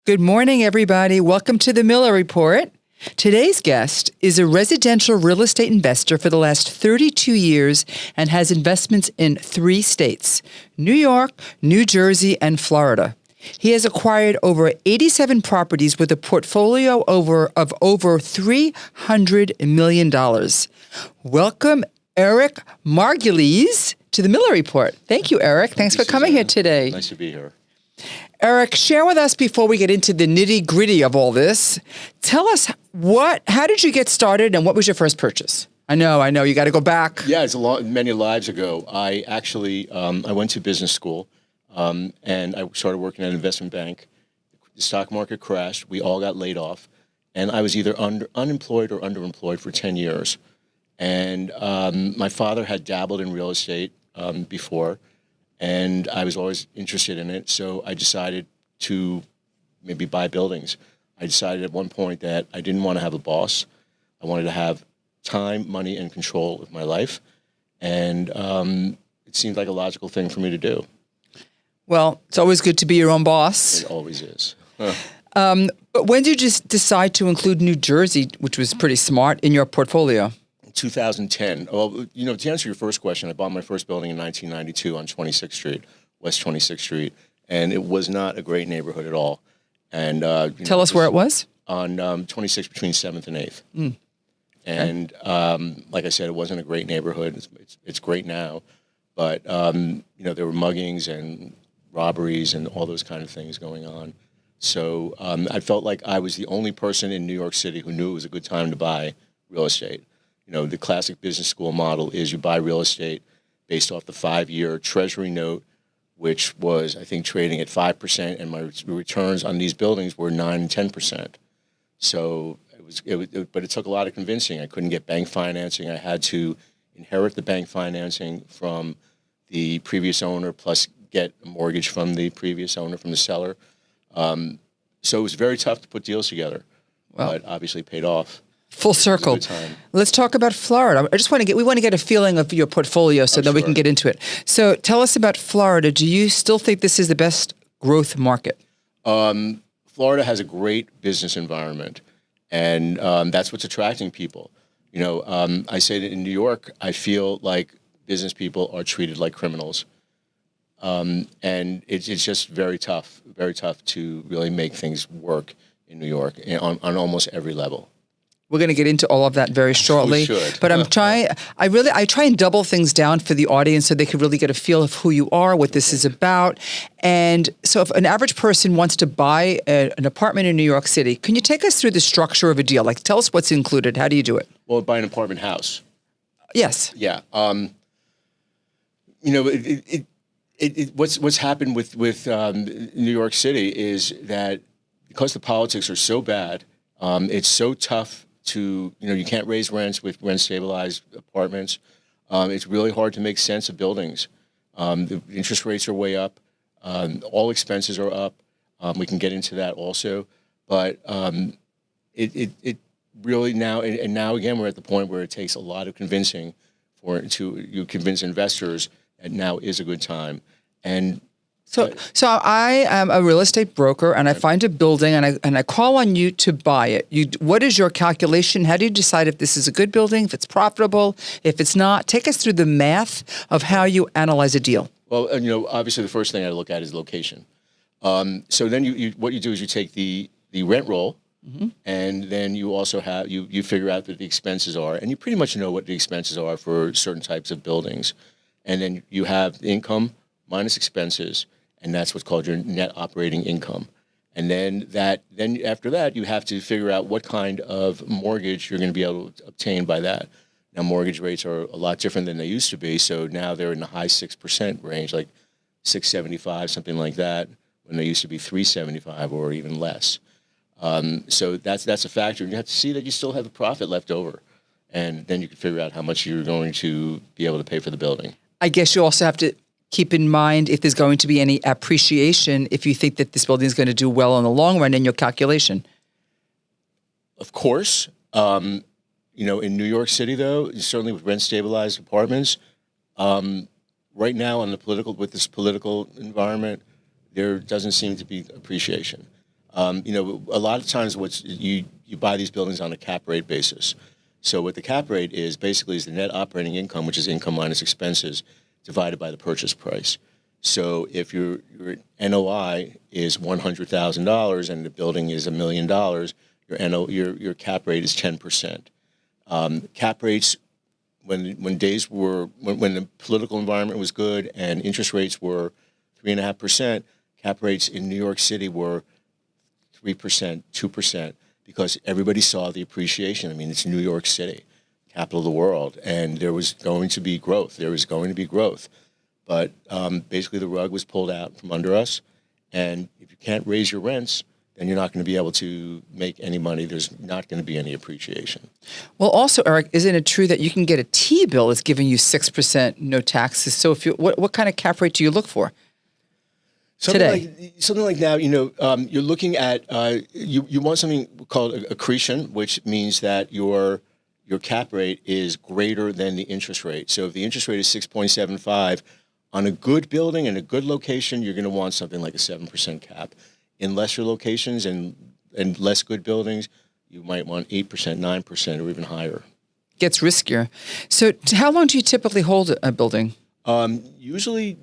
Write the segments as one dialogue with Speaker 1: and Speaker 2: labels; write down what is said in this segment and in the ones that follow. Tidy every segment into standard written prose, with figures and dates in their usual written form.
Speaker 1: Good morning, everybody. Welcome to the Miller Report. Today's guest is a residential real estate investor for the last 32 years and has investments in 3 states, New York, New Jersey, and Florida. He has acquired over 87 properties with a portfolio of over $300 million. Welcome, Eric Margules, to the Miller Report. Thank you, Eric. Thanks for coming here today.
Speaker 2: Nice to be here.
Speaker 1: Eric, share with us before we get into the nitty-gritty of all this. Tell us how did you get started and what was your first purchase? I know, you got to go back.
Speaker 2: Yeah, it's many lives ago. I actually, I went to business school and I started working at an investment bank. The stock market crashed. We all got laid off. And I was either unemployed or underemployed for 10 years. And my father had dabbled in real estate before. And I was always interested in it, so I decided to maybe buy buildings. I decided at one point that I didn't want to have a boss. I wanted to have time, money, and control of my life. And it seemed like a logical thing for me to do.
Speaker 1: Well, it's always good to be your own boss.
Speaker 2: It always is.
Speaker 1: But when did you just decide to include New Jersey, which was pretty smart, in your portfolio?
Speaker 2: 2010. Well, to answer your first question, I bought my first building in 1992 on 26th Street, West 26th Street, and it was not a great neighborhood at all. And
Speaker 1: tell us where it was.
Speaker 2: On 26th between 7th and 8th. And like I said, it wasn't a great neighborhood. It's great now, but there were muggings and robberies and all those kind of things going on. So I felt like I was the only person in New York City who knew it was a good time to buy real estate. The classic business school model is you buy real estate based off the 5-year Treasury note, which was, I think, trading at 5%, and my returns on these buildings were 9 and 10%. So but it took a lot of convincing. I couldn't get bank financing. I had to inherit the bank financing from the previous owner, plus get a mortgage from the previous owner, from the seller. So it was very tough to put deals together, but obviously paid off.
Speaker 1: Full circle. Let's talk about Florida. We want to get a feeling of your portfolio so that we can get into it. So tell us about Florida. Do you still think this is the best growth market?
Speaker 2: Florida has a great business environment, and that's what's attracting people. I say that in New York, I feel like business people are treated like criminals. And it's just very tough to really make things work in New York on almost every level.
Speaker 1: We're going to get into all of that very shortly.
Speaker 2: We should.
Speaker 1: But I try and double things down for the audience so they can really get a feel of who you are, what this is about. And so if an average person wants to buy an apartment in New York City, can you take us through the structure of a deal? Like, tell us what's included. How do you do it?
Speaker 2: Well, buy an apartment house.
Speaker 1: Yes.
Speaker 2: Yeah. What's happened with New York City is that because the politics are so bad, it's so tough to, you can't raise rents with rent-stabilized apartments. It's really hard to make sense of buildings. The interest rates are way up. All expenses are up. We can get into that also. But it really now, and now again, we're at the point where it takes a lot of convincing to convince investors that now is a good time. And
Speaker 1: So I am a real estate broker, and I find a building, and I call on you to buy it. What is your calculation? How do you decide if this is a good building, if it's profitable, if it's not? Take us through the math of how you analyze a deal.
Speaker 2: Well, obviously the first thing I look at is location. So then what you do is you take the rent roll, and then you also have you figure out what the expenses are, and you pretty much know what the expenses are for certain types of buildings, and then you have income minus expenses. And that's what's called your net operating income. And then after that, you have to figure out what kind of mortgage you're going to be able to obtain by that. Now, mortgage rates are a lot different than they used to be. So now they're in the high 6% range, like 6.75, something like that, when they used to be 3.75 or even less. So that's a factor. And you have to see that you still have a profit left over. And then you can figure out how much you're going to be able to pay for the building.
Speaker 1: I guess you also have to keep in mind if there's going to be any appreciation if you think that this building is going to do well in the long run in your calculation.
Speaker 2: Of course. In New York City, though, certainly with rent-stabilized apartments, right now with this political environment, there doesn't seem to be appreciation. A lot of times you buy these buildings on a cap rate basis. So what the cap rate is basically is the net operating income, which is income minus expenses, divided by the purchase price. So if your NOI is $100,000 and the building is $1 million, your cap rate is 10%. Cap rates when the political environment was good and interest rates were 3.5%, cap rates in New York City were 3%, 2%, because everybody saw the appreciation. I mean, it's New York City, capital of the world, and there was going to be growth. But basically the rug was pulled out from under us, and if you can't raise your rents, then you're not going to be able to make any money. There's not going to be any appreciation.
Speaker 1: Well, also, Eric, isn't it true that you can get a T-bill that's giving you 6%, no taxes? So what kind of cap rate do you look for?
Speaker 2: Something like now, you're looking at you want something called accretion, which means that your cap rate is greater than the interest rate. So if the interest rate is 6.75 on a good building and a good location, you're going to want something like a 7% cap. In lesser locations and less good buildings, you might want 8%, 9%, or even higher.
Speaker 1: Gets riskier. So how long do you typically hold a building?
Speaker 2: Usually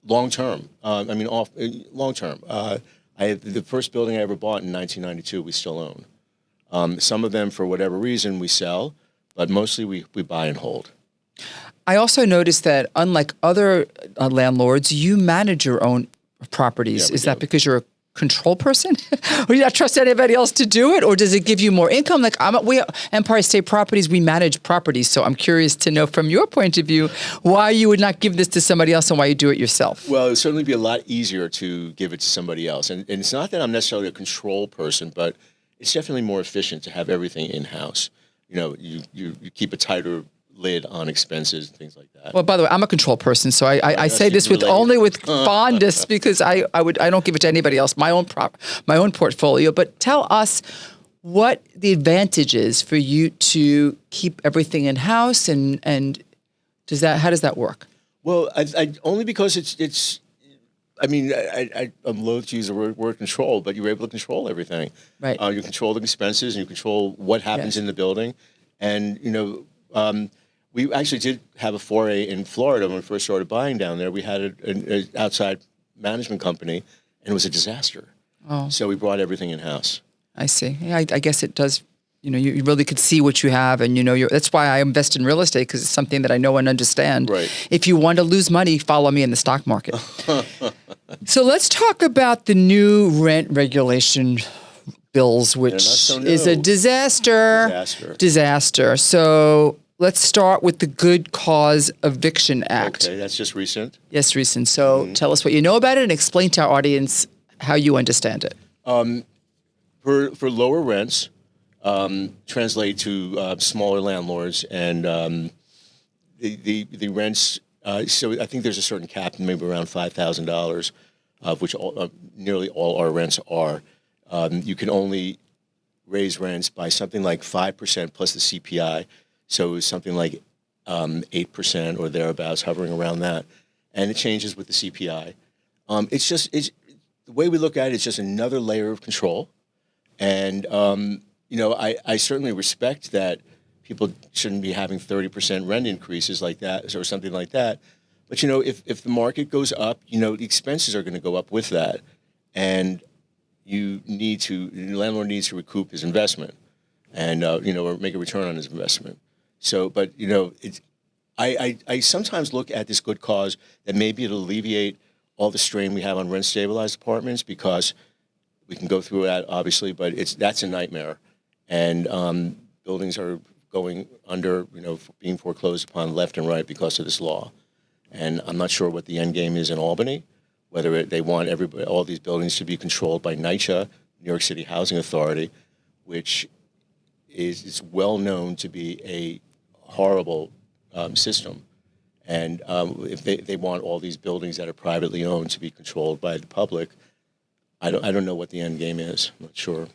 Speaker 2: long term. Long term. The first building I ever bought in 1992, we still own. Some of them, for whatever reason, we sell, but mostly we buy and hold.
Speaker 1: I also noticed that unlike other landlords, you manage your own properties.
Speaker 2: Yeah,
Speaker 1: Is that because you're a control person? Or do you not trust anybody else to do it? Or does it give you more income? Like we Empire State Properties, we manage properties. So I'm curious to know from your point of view why you would not give this to somebody else and why you do it yourself.
Speaker 2: Well, it would certainly be a lot easier to give it to somebody else. And it's not that I'm necessarily a control person, but it's definitely more efficient to have everything in-house. You keep a tighter lid on expenses and things like that.
Speaker 1: Well, by the way, I'm a control person, so I say this only with fondness because I don't give it to anybody else. My own portfolio. But tell us what the advantage is for you to keep everything in house, and how does that work?
Speaker 2: Well, I only because it's. I mean, I'm loath to use the word control, but you're able to control everything.
Speaker 1: Right.
Speaker 2: You control the expenses and you control what happens in the building, and we actually did have a foray in Florida when we first started buying down there. We had an outside management company, and it was a disaster.
Speaker 1: Oh.
Speaker 2: So we brought everything in-house.
Speaker 1: I see. Yeah, I guess it does. You really could see what you have, and that's why I invest in real estate, because it's something that I know and understand.
Speaker 2: Right.
Speaker 1: If you want to lose money, follow me in the stock market. So let's talk about the new rent regulation bills, which is a disaster. So let's start with the Good Cause Eviction Act.
Speaker 2: Okay, that's just recent.
Speaker 1: Yes, recent. So tell us what you know about it and explain to our audience how you understand it.
Speaker 2: For lower rents, translate to smaller landlords, and the rents. So I think there's a certain cap, maybe around $5,000, of which nearly all our rents are. You can only raise rents by something like 5% plus the CPI. So it's something like 8% or thereabouts, hovering around that, and it changes with the CPI. It's the way we look at it. It's just another layer of control, and I certainly respect that people shouldn't be having 30% rent increases like that or something like that. But if the market goes up, the expenses are going to go up with that, and the landlord needs to recoup his investment, and or make a return on his investment. So, but I sometimes look at this good cause that maybe it'll alleviate all the strain we have on rent stabilized apartments, because we can go through that obviously, but that's a nightmare, and buildings are going under, being foreclosed upon left and right because of this law, and I'm not sure what the end game is in Albany, whether they want all these buildings to be controlled by NYCHA, New York City Housing Authority, which is well known to be a horrible system, and if they want all these buildings that are privately owned to be controlled by the public, I don't know what the end game is. I'm not sure.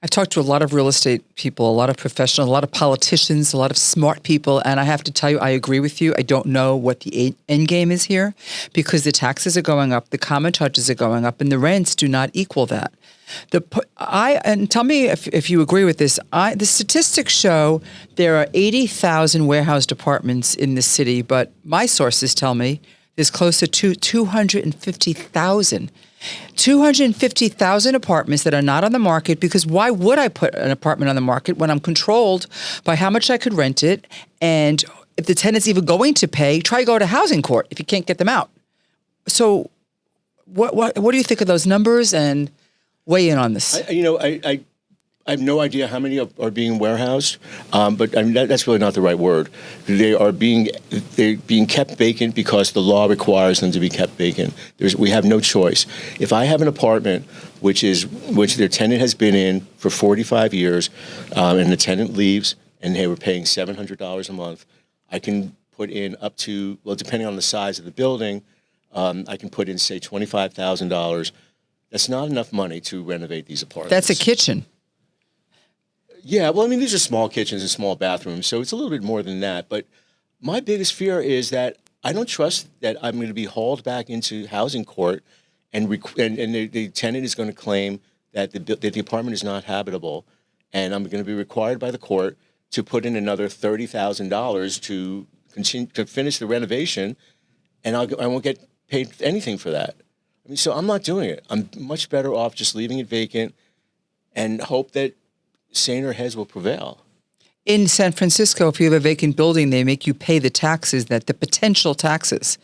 Speaker 1: I've talked to a lot of real estate people, a lot of professionals, a lot of politicians, a lot of smart people, and I have to tell you, I agree with you. I don't know what the end game is here because the taxes are going up, the common charges are going up, and the rents do not equal that. And tell me if you agree with this. The statistics show there are 80,000 warehoused apartments in the city, but my sources tell me there's closer to 250,000. 250,000 apartments that are not on the market because why would I put an apartment on the market when I'm controlled by how much I could rent it? And if the tenant's even going to pay, try go to housing court if you can't get them out. So what do you think of those numbers and weigh in on this?
Speaker 2: I have no idea how many are being warehoused, but that's really not the right word. They're being kept vacant because the law requires them to be kept vacant. We have no choice. If I have an apartment which their tenant has been in for 45 years, and the tenant leaves and they were paying $700 a month, I can put in up to, well, depending on the size of the building, I can put in, say, $25,000. That's not enough money to renovate these apartments.
Speaker 1: That's a kitchen.
Speaker 2: Yeah, well, I mean, these are small kitchens and small bathrooms, so it's a little bit more than that. But my biggest fear is that I don't trust that I'm going to be hauled back into housing court, and the tenant is going to claim that the apartment is not habitable, and I'm going to be required by the court to put in another $30,000 to continue to finish the renovation, and I won't get paid anything for that. I mean, so I'm not doing it. I'm much better off just leaving it vacant and hope that saner heads will prevail.
Speaker 1: In San Francisco, if you have a vacant building, they make you pay the potential taxes.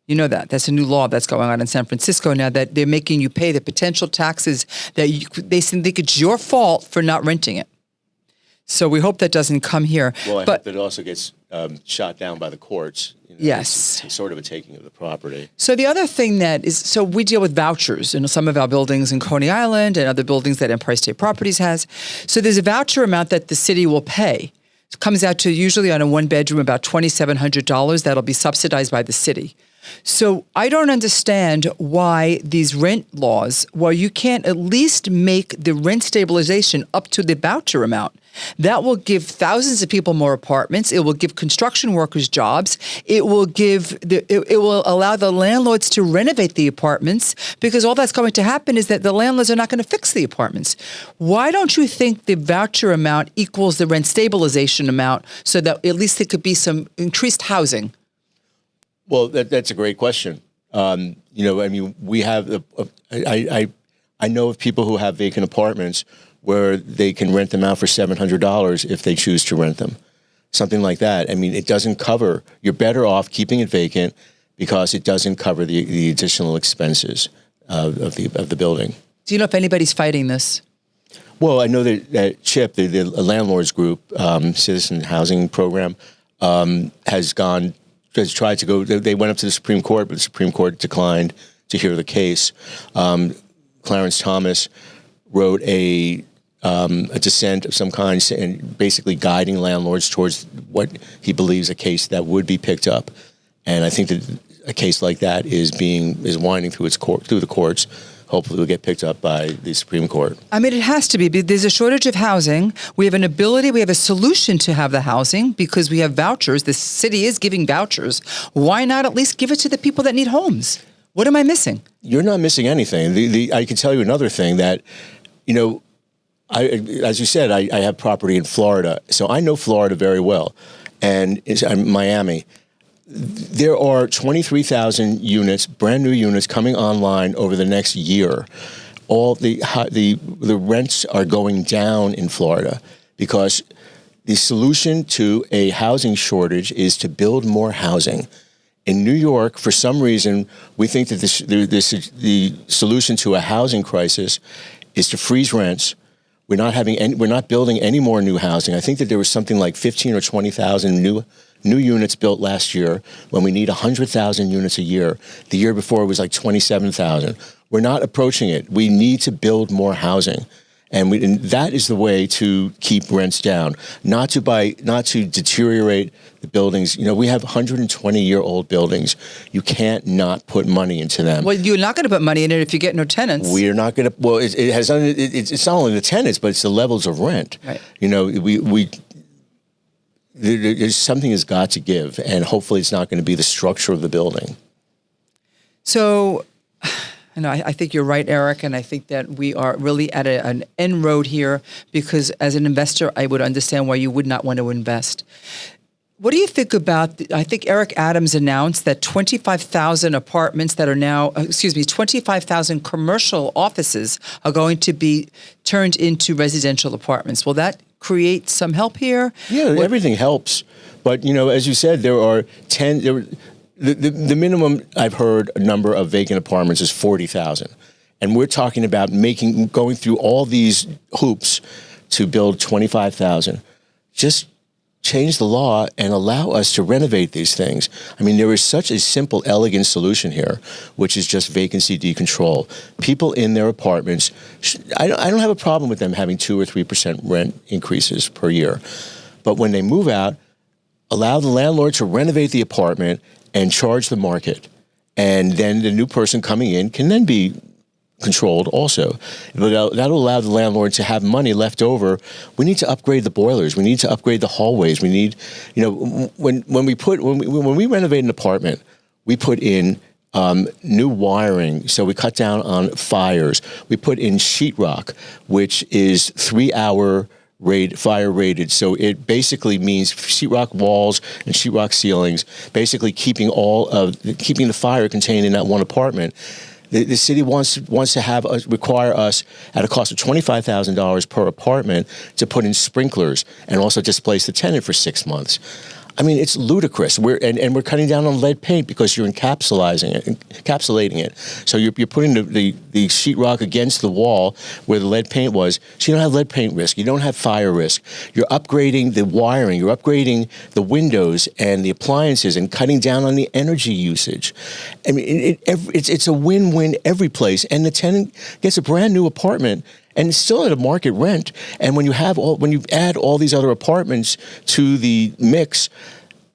Speaker 1: You know that. That's a new law that's going on in San Francisco now, that they're making you pay the potential taxes that they think it's your fault for not renting it. So we hope that doesn't come here.
Speaker 2: Well, I hope that it also gets shot down by the courts.
Speaker 1: Yes.
Speaker 2: It's sort of a taking of the property.
Speaker 1: So the other thing so we deal with vouchers in some of our buildings in Coney Island and other buildings that Empire State Properties has. So there's a voucher amount that the city will pay. It comes out to usually on a one bedroom about $2,700. That'll be subsidized by the city. So I don't understand why these rent laws, you can't at least make the rent stabilization up to the voucher amount. That will give thousands of people more apartments. It will give construction workers jobs. It will allow the landlords to renovate the apartments, because all that's going to happen is that the landlords are not going to fix the apartments. Why don't you think the voucher amount equals the rent stabilization amount so that at least there could be some increased housing?
Speaker 2: Well, that's a great question. I mean, we have I know of people who have vacant apartments where they can rent them out for $700 if they choose to rent them, something like that. I mean, it doesn't cover. You're better off keeping it vacant because it doesn't cover the additional expenses of the building.
Speaker 1: Do you know if anybody's fighting this?
Speaker 2: Well, I know that CHIP, the Landlords group, Citizen Housing Program, has tried to go. They went up to the Supreme Court, but the Supreme Court declined to hear the case. Clarence Thomas wrote a dissent of some kind, and basically guiding landlords towards what he believes a case that would be picked up. And I think that a case like that is winding through the courts. Hopefully, will get picked up by the Supreme Court. I
Speaker 1: mean, it has to be. There's a shortage of housing. We have a solution to have the housing because we have vouchers. The city is giving vouchers. Why not at least give it to the people that need homes? What am I missing?
Speaker 2: You're not missing anything. I can tell you another thing that, as you said, I have property in Florida, so I know Florida very well, and I'm Miami. There are 23,000 units, brand new units, coming online over the next year. All the rents are going down in Florida because the solution to a housing shortage is to build more housing. In New York, for some reason, we think that the solution to a housing crisis is to freeze rents. We're not building any more new housing. I think that there was something like 15 or 20,000 new units built last year when we need 100,000 units a year. The year before it was like 27,000. We're not approaching it. We need to build more housing. And that is the way to keep rents down, not to deteriorate the buildings. We have 120-year-old buildings. You can't not put money into them.
Speaker 1: Well, you're not going to put money in it if you get no tenants.
Speaker 2: We are not going to. Well, it's not only the tenants, but it's the levels of rent.
Speaker 1: Right.
Speaker 2: There's something has got to give, and hopefully it's not going to be the structure of the building.
Speaker 1: So, I think you're right, Eric, and I think that we are really at an end road here, because as an investor, I would understand why you would not want to invest. What do you think about, I think Eric Adams announced that 25,000 apartments that are now, 25,000 commercial offices are going to be turned into residential apartments. Will that create some help here?
Speaker 2: Yeah, everything helps. But, as you said, there are 10, the minimum I've heard a number of vacant apartments is 40,000. And we're talking about going through all these hoops to build 25,000. Just change the law and allow us to renovate these things. I mean, there is such a simple, elegant solution here, which is just vacancy decontrol. People in their apartments, I don't have a problem with them having 2 or 3% rent increases per year. But when they move out, allow the landlord to renovate the apartment and charge the market. And then the new person coming in can then be controlled also. But that'll allow the landlord to have money left over. We need to upgrade the boilers. We need to upgrade the hallways. We need, when we renovate an apartment, we put in new wiring, so we cut down on fires. We put in sheetrock, which is 3-hour fire rated. So it basically means sheetrock walls and sheetrock ceilings, basically keeping the fire contained in that one apartment. The city wants to require us at a cost of $25,000 per apartment to put in sprinklers and also displace the tenant for 6 months. I mean, it's ludicrous. We're cutting down on lead paint because you're encapsulating it. So you're putting the sheetrock against the wall where the lead paint was. So you don't have lead paint risk. You don't have fire risk. You're upgrading the wiring. You're upgrading the windows and the appliances and cutting down on the energy usage. I mean, it's a win-win every place. And the tenant gets a brand new apartment and it's still at a market rent. And when you add all these other apartments to the mix,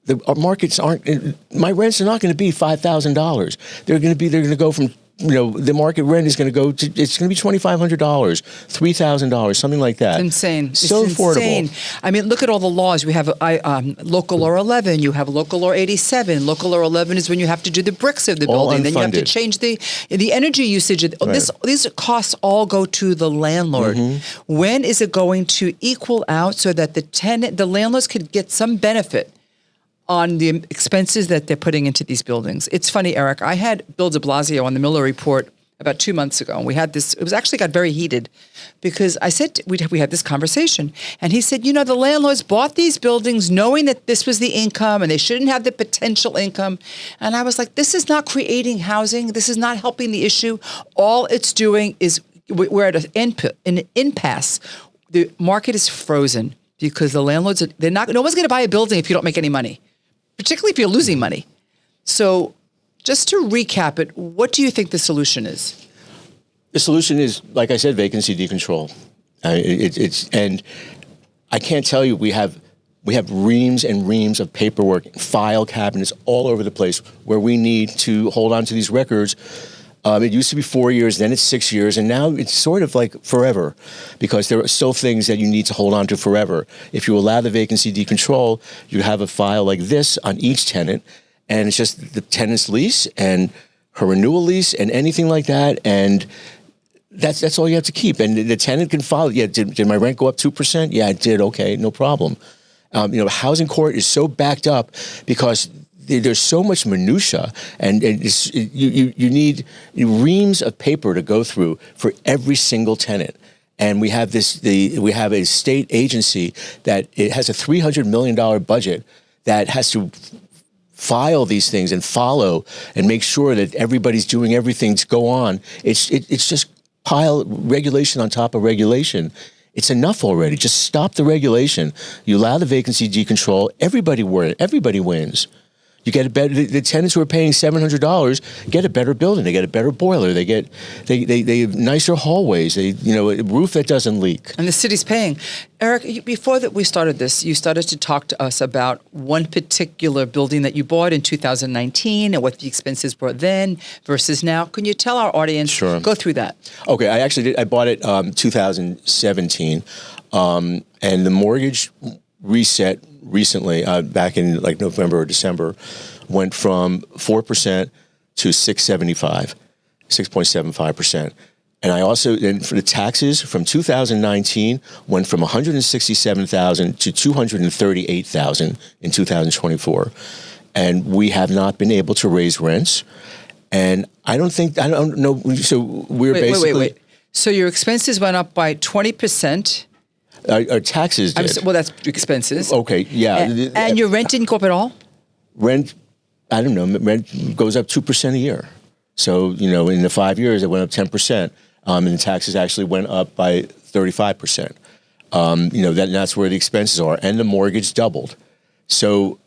Speaker 2: my rents are not going to be $5,000. They're going to go from, the market rent is going to go to, it's going to be $2,500, $3,000, something like that.
Speaker 1: It's insane.
Speaker 2: It's so affordable.
Speaker 1: I mean, look at all the laws. We have Local Law 11. You have Local Law 87. Local Law 11 is when you have to do the bricks of the building. Then you have to change the energy usage.
Speaker 2: Right.
Speaker 1: These costs all go to the landlord. Mm-hmm. When is it going to equal out so that the landlords could get some benefit on the expenses that they're putting into these buildings? It's funny, Eric. I had Bill de Blasio on the Miller Report about 2 months ago, and we had this. It was actually got very heated because I said we had this conversation, and he said, the landlords bought these buildings knowing that this was the income, and they shouldn't have the potential income. And I was like, this is not creating housing. This is not helping the issue. All it's doing is we're at an impasse. The market is frozen because the landlords no one's going to buy a building if you don't make any money, particularly if you're losing money. So just to recap it, what do you think the solution is?
Speaker 2: The solution is, like I said, vacancy decontrol. And I can't tell you, we have reams and reams of paperwork, file cabinets all over the place where we need to hold on to these records. It used to be 4 years, then it's 6 years, and now it's sort of like forever because there are still things that you need to hold on to forever. If you allow the vacancy decontrol, you have a file like this on each tenant, and it's just the tenant's lease and her renewal lease and anything like that, and that's all you have to keep. And the tenant can file, did my rent go up 2%? Yeah, it did. Okay, no problem. Housing court is so backed up because there's so much minutia, and you need reams of paper to go through for every single tenant. And we have a state agency that it has a $300 million budget that has to file these things and follow and make sure that everybody's doing everything to go on. It's just pile regulation on top of regulation. It's enough already. Just stop the regulation. You allow the vacancy decontrol. Everybody wins. You get a better. The tenants who are paying $700 get a better building. They get a better boiler. They have nicer hallways. A roof that doesn't leak.
Speaker 1: And the city's paying. Eric, before that we started this, you started to talk to us about one particular building that you bought in 2019 and what the expenses were then versus now. Can you tell our audience?
Speaker 2: Sure.
Speaker 1: Go through that.
Speaker 2: Okay, I actually did. I bought it 2017, and the mortgage reset recently, back in like November or December, went from 4% to 6.75%. And I also, and for the taxes from 2019, went from $167,000 to $238,000 in 2024. And we have not been able to raise rents. And I don't know. So we're basically.
Speaker 1: Wait. So your expenses went up by 20%.
Speaker 2: Our taxes did.
Speaker 1: Well, that's expenses.
Speaker 2: Okay, yeah.
Speaker 1: And your rent didn't go up at all?
Speaker 2: Rent, I don't know, rent goes up 2% a year. So, in the 5 years, it went up 10%. And the taxes actually went up by 35%. That's where the expenses are. And the mortgage doubled. So,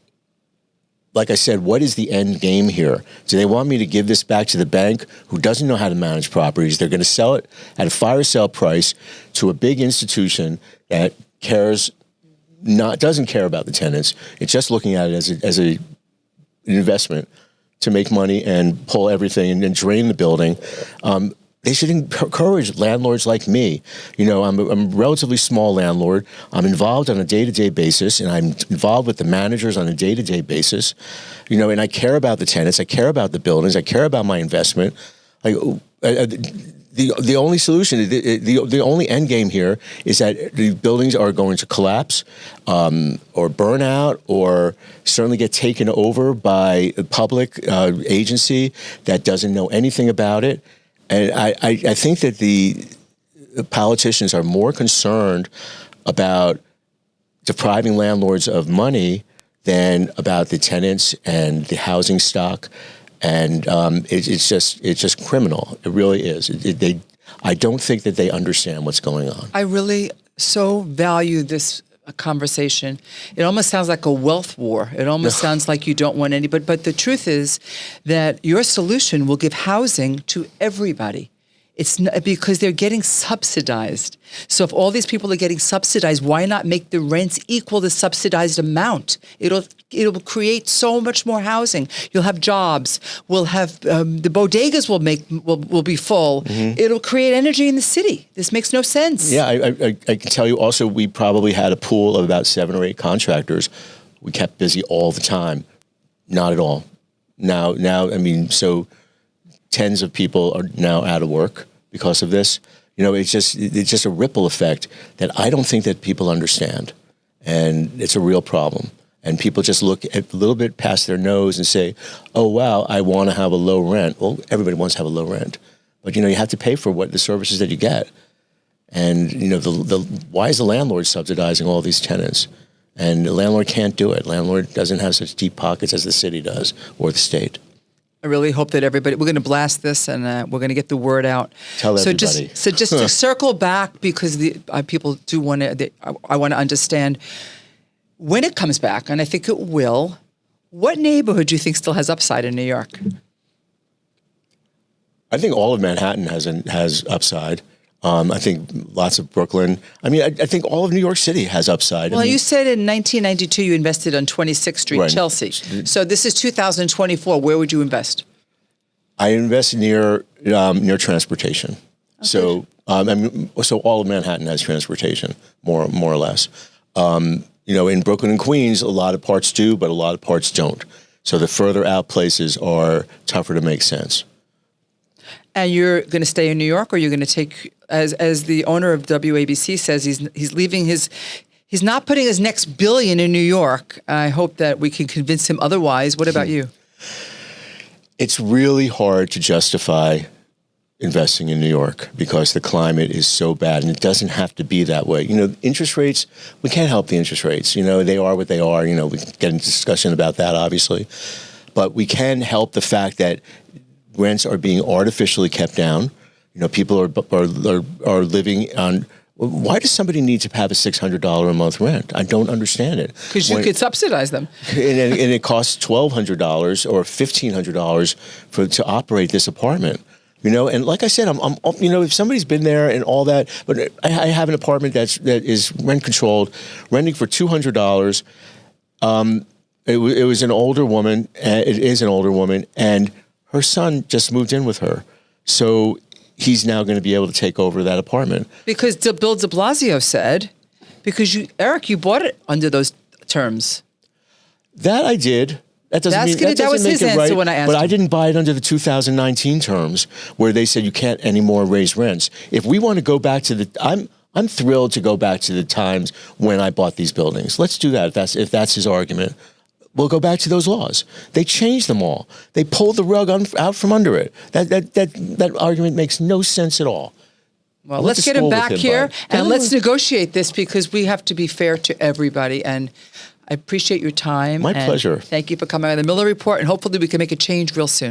Speaker 2: like I said, what is the end game here? Do they want me to give this back to the bank who doesn't know how to manage properties? They're going to sell it at a fire sale price to a big institution that doesn't care about the tenants. It's just looking at it as an investment to make money and pull everything and drain the building. They should encourage landlords like me. I'm a relatively small landlord. I'm involved on a day-to-day basis, and I'm involved with the managers on a day-to-day basis. And I care about the tenants. I care about the buildings. I care about my investment. The only solution, the only end game here is that the buildings are going to collapse or burn out or certainly get taken over by a public agency that doesn't know anything about it. And I think that the politicians are more concerned about depriving landlords of money than about the tenants and the housing stock. And it's just criminal. It really is. I don't think that they understand what's going on.
Speaker 1: I really so value this conversation. It almost sounds like a wealth war. It almost sounds like you don't want anybody. But the truth is that your solution will give housing to everybody. It's not, because they're getting subsidized. So if all these people are getting subsidized, why not make the rents equal the subsidized amount? It'll create so much more housing. You'll have jobs. We'll have the bodegas will be full. Mm-hmm. It'll create energy in the city. This makes no sense.
Speaker 2: Yeah, I can tell you. Also, we probably had a pool of about 7 or 8 contractors. We kept busy all the time. Not at all. Now, so tens of people are now out of work because of this. It's just a ripple effect that I don't think that people understand, and it's a real problem. And people just look at a little bit past their nose and say, "Oh wow, I want to have a low rent." Well, everybody wants to have a low rent, but you have to pay for the services that you get. And why is the landlord subsidizing all these tenants? And the landlord can't do it. Landlord doesn't have such deep pockets as the city does or the state.
Speaker 1: I really hope that we're going to blast this and we're going to get the word out.
Speaker 2: Tell everybody.
Speaker 1: So just to circle back, because the people do want to, I want to understand when it comes back, and I think it will. What neighborhood do you think still has upside in New York?
Speaker 2: I think all of Manhattan has upside. I think lots of Brooklyn. I think all of New York City has upside.
Speaker 1: Well, you said in 1992 you invested on 26th Street, right. Chelsea. So this is 2024. Where would you invest?
Speaker 2: I invest near transportation. Okay. So so all of Manhattan has transportation, more or less. In Brooklyn and Queens, a lot of parts do, but a lot of parts don't. So the further out places are tougher to make sense.
Speaker 1: And you're going to stay in New York, or you're going to take, as the owner of WABC says, he's leaving he's not putting his next billion in New York. I hope that we can convince him otherwise. What about you?
Speaker 2: It's really hard to justify investing in New York because the climate is so bad, and it doesn't have to be that way. Interest rates, we can't help the interest rates. They are what they are. We can get into discussion about that, obviously. But we can help the fact that rents are being artificially kept down. People are living on Why does somebody need to have a $600 a month rent? I don't understand it.
Speaker 1: Because you could subsidize them.
Speaker 2: and it costs $1,200 or $1,500 to operate this apartment. You know, and like I said, I'm you know, if somebody's been there and all that, but I have an apartment that is rent controlled, renting for $200. It was an older woman. It is an older woman, and her son just moved in with her, so he's now going to be able to take over that apartment.
Speaker 1: Because Bill de Blasio said, because Eric, you bought it under those terms.
Speaker 2: That I did. That doesn't mean
Speaker 1: that was his answer when I asked
Speaker 2: But
Speaker 1: him.
Speaker 2: I didn't buy it under the 2019 terms where they said you can't anymore raise rents. If we want to go back to I'm thrilled to go back to the times when I bought these buildings. Let's do that if that's his argument. We'll go back to those laws. They changed them all. They pulled the rug out from under it. That argument makes no sense at all.
Speaker 1: Well, let's get him back here and let's negotiate this because we have to be fair to everybody. And I appreciate your time.
Speaker 2: My pleasure.
Speaker 1: Thank you for coming on the Miller Report, and hopefully we can make a change real soon.